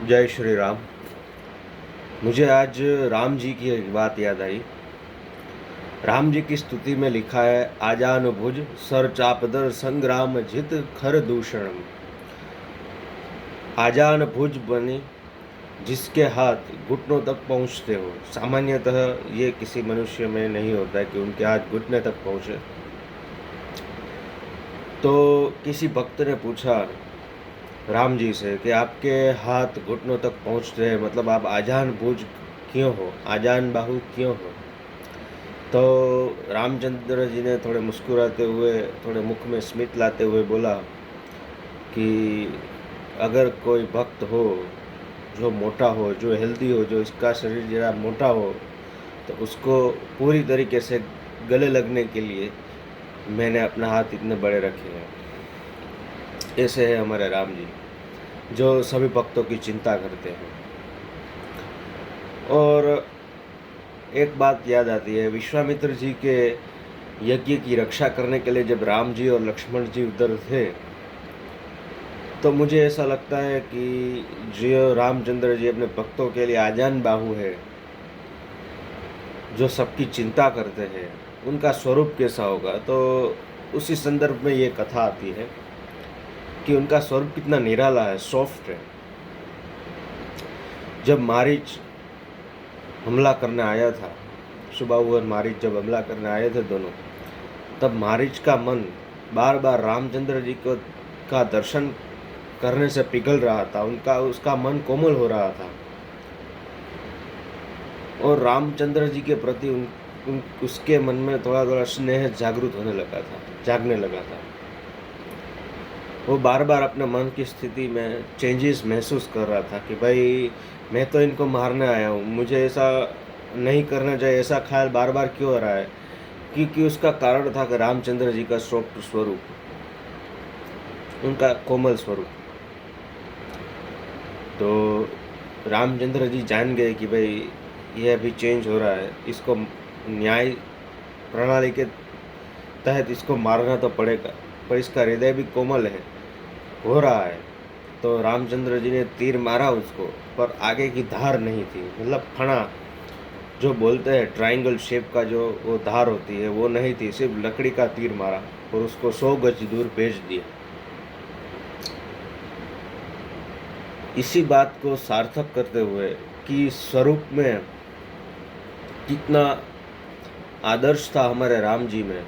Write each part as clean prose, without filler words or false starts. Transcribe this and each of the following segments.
जय श्री राम। मुझे आज राम जी की एक बात याद आई। राम जी की स्तुति में लिखा है, आजान भुज सर चापदर संग्राम जित खर दूषणम। आजान भुज बने जिसके हाथ घुटनों तक पहुंचते हो। सामान्यतः ये किसी मनुष्य में नहीं होता है कि उनके हाथ घुटने तक पहुंचे। तो किसी भक्त ने पूछा राम जी से कि आपके हाथ घुटनों तक पहुंचते हैं, मतलब आप आजान भुज क्यों हो, आजान बाहु क्यों हो। तो रामचंद्र जी ने थोड़े मुस्कुराते हुए, थोड़े मुख में स्मित लाते हुए बोला कि अगर कोई भक्त हो जो मोटा हो, जो हेल्दी हो, जो इसका शरीर जरा मोटा हो, तो उसको पूरी तरीके से गले लगने के लिए मैंने अपना हाथ इतने बड़े रखे हैं। ऐसे है हमारे राम जी, जो सभी भक्तों की चिंता करते हैं। और एक बात याद आती है, विश्वामित्र जी के यज्ञ की रक्षा करने के लिए जब राम जी और लक्ष्मण जी उधर थे, तो मुझे ऐसा लगता है कि जो रामचंद्र जी अपने भक्तों के लिए आजान बाहु है, जो सबकी चिंता करते हैं, उनका स्वरूप कैसा होगा। तो उसी संदर्भ में ये कथा आती है कि उनका स्वरूप कितना निराला है, सॉफ्ट है। जब मारीच हमला करने आया था, सुबाहु और मारीच जब हमला करने आए थे दोनों, तब मारीच का मन बार बार रामचंद्र जी को का दर्शन करने से पिघल रहा था। उसका मन कोमल हो रहा था और रामचंद्र जी के प्रति उसके मन में थोड़ा थोड़ा स्नेह जागने लगा था। वो बार बार अपने मन की स्थिति में चेंजेस महसूस कर रहा था कि भाई मैं तो इनको मारने आया हूँ, मुझे ऐसा नहीं करना चाहिए। ऐसा ख्याल बार बार क्यों आ रहा है? क्योंकि उसका कारण था कि रामचंद्र जी का सॉफ्ट स्वरूप, उनका कोमल स्वरूप। तो रामचंद्र जी जान गए कि भाई ये अभी चेंज हो रहा है, इसको न्याय प्रणाली के तहत इसको मारना तो पड़ेगा, पर इसका हृदय भी कोमल है, हो रहा है। तो रामचंद्र जी ने तीर मारा उसको, पर आगे की धार नहीं थी, मतलब फणा जो बोलते हैं ट्रायंगल शेप का जो वो धार होती है, वो नहीं थी। सिर्फ लकड़ी का तीर मारा और उसको 100 गज दूर भेज दिया। इसी बात को सार्थक करते हुए कि स्वरूप में कितना आदर्श था हमारे राम जी में,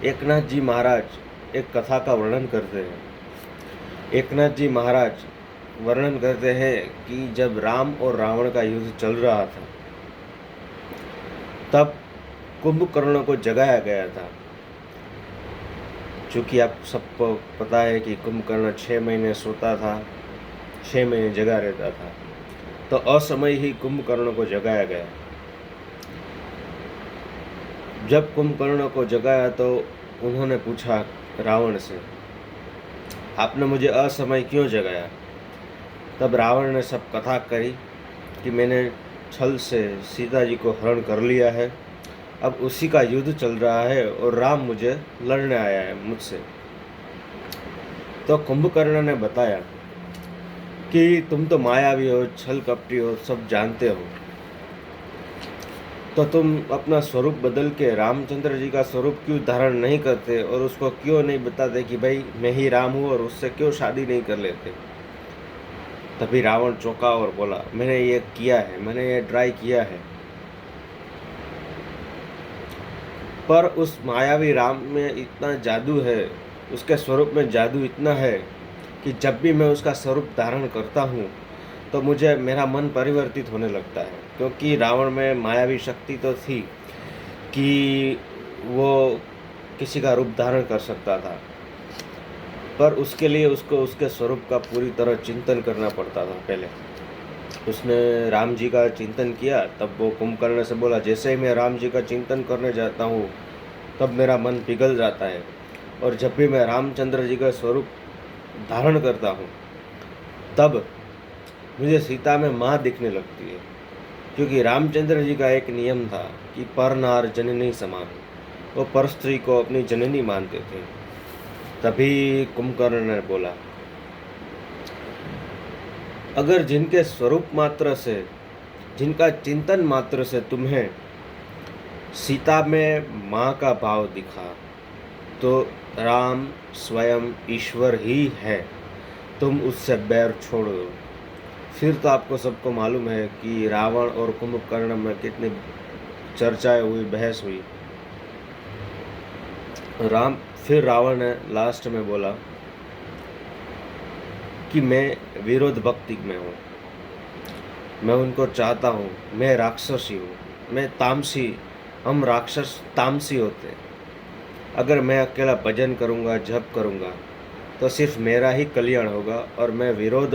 एकनाथ जी महाराज एक कथा का वर्णन करते हैं। एकनाथ जी महाराज वर्णन करते हैं कि जब राम और रावण का युद्ध चल रहा था, तब कुंभकर्ण को जगाया गया था। चूँकि आप सबको पता है कि कुंभकर्ण 6 महीने सोता था, 6 महीने जगा रहता था, तो असमय ही कुंभकर्ण को जगाया गया। जब कुंभकर्ण को जगाया तो उन्होंने पूछा रावण से, आपने मुझे असमय क्यों जगाया? तब रावण ने सब कथा कही कि मैंने छल से सीता जी को हरण कर लिया है, अब उसी का युद्ध चल रहा है और राम मुझे लड़ने आया है मुझसे। तो कुंभकर्ण ने बताया कि तुम तो मायावी हो, छल कपटी हो, सब जानते हो, तो तुम अपना स्वरूप बदल के रामचंद्र जी का स्वरूप क्यों धारण नहीं करते और उसको क्यों नहीं बताते कि भाई मैं ही राम हूँ, और उससे क्यों शादी नहीं कर लेते। तभी रावण चौंका और बोला, मैंने ये किया है, मैंने ये ट्राई किया है, पर उस मायावी राम में इतना जादू है, उसके स्वरूप में जादू इतना है कि जब भी मैं उसका स्वरूप धारण करता हूँ तो मुझे मेरा मन परिवर्तित होने लगता है। क्योंकि रावण में मायावी शक्ति तो थी कि वो किसी का रूप धारण कर सकता था, पर उसके लिए उसको उसके स्वरूप का पूरी तरह चिंतन करना पड़ता था। पहले उसने राम जी का चिंतन किया, तब वो कुंभकर्ण से बोला, जैसे ही मैं राम जी का चिंतन करने जाता हूँ तब मेरा मन पिघल जाता है, और जब भी मैं रामचंद्र जी का स्वरूप धारण करता हूँ तब मुझे सीता में माँ दिखने लगती है। क्योंकि रामचंद्र जी का एक नियम था कि पर नार जननी समान, वो पर स्त्री को अपनी जननी मानते थे। तभी कुंभकर्ण ने बोला, अगर जिनके स्वरूप मात्र से, जिनका चिंतन मात्र से तुम्हें सीता में माँ का भाव दिखा, तो राम स्वयं ईश्वर ही है, तुम उससे बैर छोड़ दो। फिर तो आपको सबको मालूम है कि रावण और कुंभकर्ण में कितनी चर्चाएं हुई, बहस हुई। फिर रावण ने लास्ट में बोला कि मैं विरोध भक्ति में हूँ, मैं उनको चाहता हूँ, मैं राक्षसी हूँ, मैं तामसी, हम राक्षस तामसी होते हैं। अगर मैं अकेला भजन करूँगा, जप करूँगा, तो सिर्फ मेरा ही कल्याण होगा, और मैं विरोध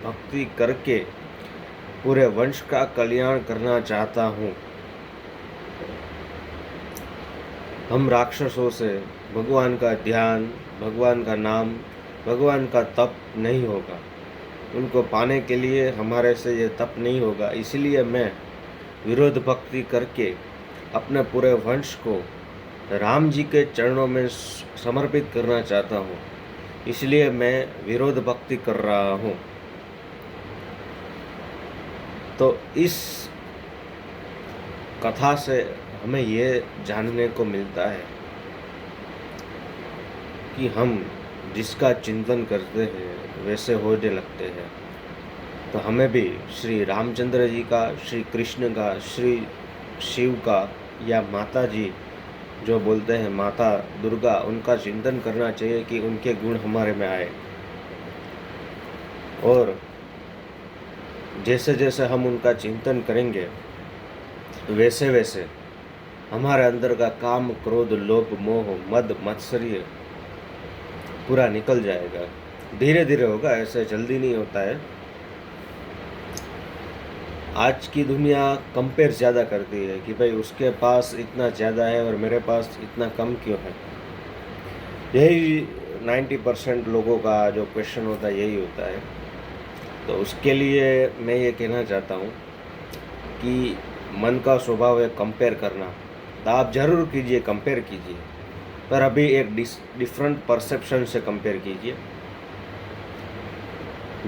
भक्ति करके पूरे वंश का कल्याण करना चाहता हूँ। हम राक्षसों से भगवान का ध्यान, भगवान का नाम, भगवान का तप नहीं होगा, उनको पाने के लिए हमारे से ये तप नहीं होगा। इसलिए मैं विरोध भक्ति करके अपने पूरे वंश को राम जी के चरणों में समर्पित करना चाहता हूँ, इसलिए मैं विरोध भक्ति कर रहा हूँ। तो इस कथा से हमें ये जानने को मिलता है कि हम जिसका चिंतन करते हैं वैसे होने लगते हैं। तो हमें भी श्री रामचंद्र जी का, श्री कृष्ण का, श्री शिव का, या माता जी जो बोलते हैं माता दुर्गा, उनका चिंतन करना चाहिए कि उनके गुण हमारे में आए। और जैसे जैसे हम उनका चिंतन करेंगे वैसे वैसे हमारे अंदर का काम, क्रोध, लोभ, मोह, मद, मत्सर्य पूरा निकल जाएगा। धीरे धीरे होगा, ऐसे जल्दी नहीं होता है। आज की दुनिया कंपेयर ज़्यादा करती है कि भाई उसके पास इतना ज़्यादा है और मेरे पास इतना कम क्यों है। यही 90% लोगों का जो क्वेश्चन होता है यही होता है। तो उसके लिए मैं ये कहना चाहता हूँ कि मन का स्वभाव है कंपेयर करना, तो आप ज़रूर कीजिए, कंपेयर कीजिए, पर अभी एक डिफरेंट परसेप्शन से कंपेयर कीजिए।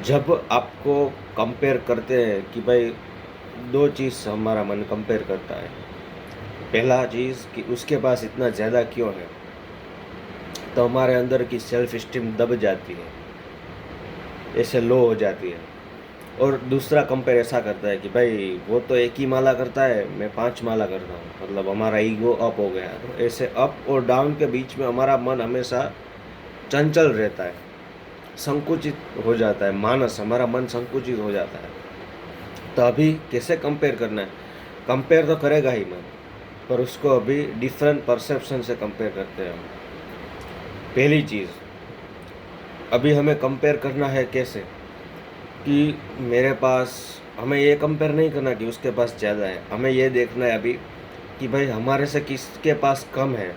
जब आपको कंपेयर करते हैं कि भाई दो चीज़ हमारा मन कंपेयर करता है। पहला चीज़ कि उसके पास इतना ज़्यादा क्यों है, तो हमारे अंदर की सेल्फ इस्टीम दब जाती है, ऐसे लो हो जाती है। और दूसरा कंपेयर ऐसा करता है कि भाई वो तो एक ही माला करता है, मैं 5 माला करता हूँ, मतलब हमारा ईगो अप हो गया। तो ऐसे अप और डाउन के बीच में हमारा मन हमेशा चंचल रहता है, संकुचित हो जाता है, मानस हमारा मन संकुचित हो जाता है। तो अभी कैसे कंपेयर करना है? कंपेयर तो करेगा ही मन, पर उसको अभी डिफरेंट परसेप्शन से कंपेयर करते हैं हम। पहली चीज़, अभी हमें कंपेयर करना है कैसे कि मेरे पास, हमें ये कंपेयर नहीं करना कि उसके पास ज़्यादा है, हमें ये देखना है अभी कि भाई हमारे से किसके पास कम है।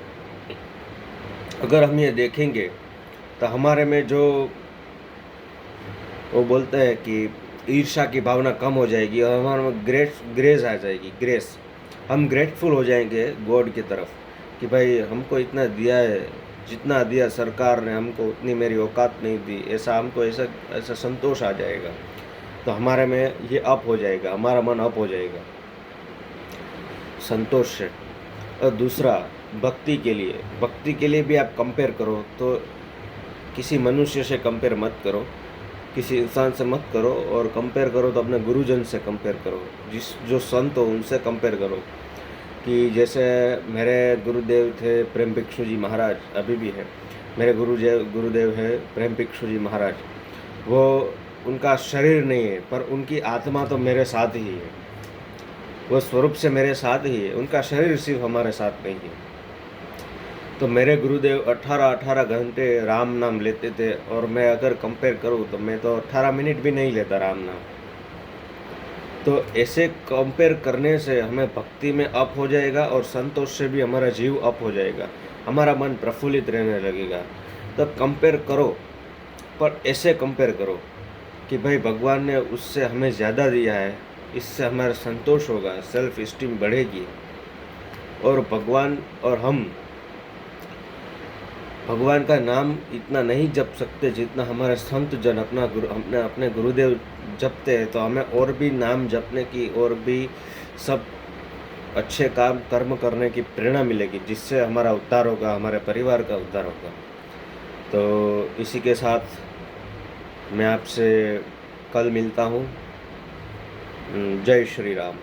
अगर हम ये देखेंगे तो हमारे में जो वो बोलते हैं कि ईर्ष्या की भावना कम हो जाएगी और हमारे में ग्रेस आ जाएगी, ग्रेस। हम ग्रेटफुल हो जाएंगे गॉड की तरफ कि भाई हमको इतना दिया है, जितना दिया सरकार ने हमको उतनी मेरी औकात नहीं दी, ऐसा हमको ऐसा संतोष आ जाएगा। तो हमारे में ये अप हो जाएगा, हमारा मन अप हो जाएगा संतोष से। और दूसरा, भक्ति के लिए भी आप कंपेयर करो तो किसी मनुष्य से कंपेयर मत करो, किसी इंसान से मत करो, और कंपेयर करो तो अपने गुरुजन से कंपेयर करो, जो संत हो उनसे कंपेयर करो। कि जैसे मेरे गुरुदेव थे प्रेम भिक्षु जी महाराज, अभी भी है मेरे गुरुदेव है प्रेम भिक्षु जी महाराज। वो, उनका शरीर नहीं है पर उनकी आत्मा तो मेरे साथ ही है, वो स्वरूप से मेरे साथ ही है, उनका शरीर सिर्फ हमारे साथ नहीं है। तो मेरे गुरुदेव 18 घंटे राम नाम लेते थे, और मैं अगर कंपेयर करूँ तो मैं तो 18 मिनट भी नहीं लेता राम नाम। तो ऐसे कंपेयर करने से हमें भक्ति में अप हो जाएगा, और संतोष से भी हमारा जीव अप हो जाएगा, हमारा मन प्रफुल्लित रहने लगेगा। तो कंपेयर करो, पर ऐसे कंपेयर करो कि भाई भगवान ने उससे हमें ज़्यादा दिया है, इससे हमारा संतोष होगा, सेल्फ इस्टीम बढ़ेगी। और भगवान और हम भगवान का नाम इतना नहीं जप सकते जितना हमारे संत जन अपने गुरुदेव जपते हैं तो हमें और भी नाम जपने की और भी सब अच्छे काम कर्म करने की प्रेरणा मिलेगी, जिससे हमारा उद्धार होगा, हमारे परिवार का उद्धार होगा। तो इसी के साथ मैं आपसे कल मिलता हूँ। जय श्री राम।